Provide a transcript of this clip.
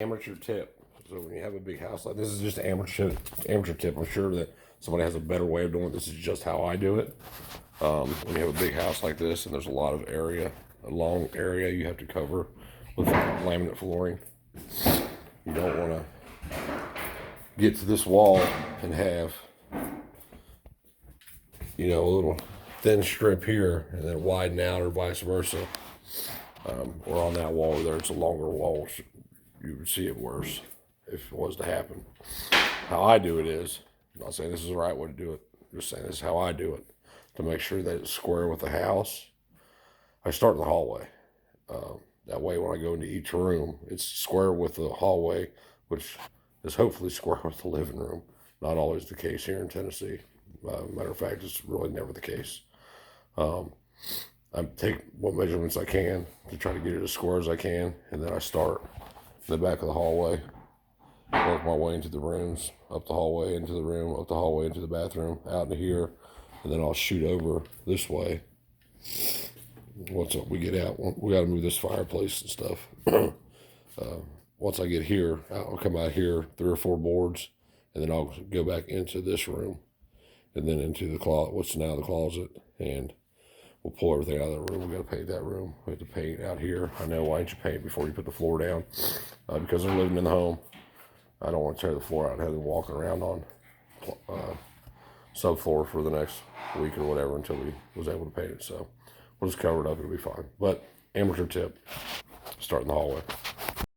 Amateur tip. So when you have a big house like this, is just an amateur tip. I'm sure that somebody has a better way of doing it. This is just how I do it. When you have a big house like this and there's a lot of area, a long area you have to cover with laminate flooring, you don't want to get to this wall and have, you know, a little thin strip here and then widen out, or vice versa. Or on that wall there, it's a longer wall. You would see it worse if it was to happen. How I do it is, I'm not saying this is the right way to do it, I'm just saying this is how I do it. To make sure that it's square with the house, I start in the hallway. That way when I go into each room, it's square with the hallway, which is hopefully square with the living room. Not always the case here in Tennessee. Matter of fact, it's really never the case. I take what measurements I can to try to get it as square as I can, and then I start in the back of the hallway, work my way into the rooms, up the hallway into the room, up the hallway into the bathroom, out into here, and then I'll shoot over this way. Once we get out, we got to move this fireplace and stuff. Once I get here, I'll come out here 3 or 4 boards, and then I'll go back into this room, and then into the closet, what's now the closet, and we'll pull everything out of that room. We got to paint that room. We have to paint out here. I know, why don't you paint before you put the floor down? Because they're living in the home. I don't want to tear the floor out and have them walking around on subfloor for the next week or whatever until we was able to paint it. So we'll just cover it up. It'll be fine. But amateur tip, start in the hallway.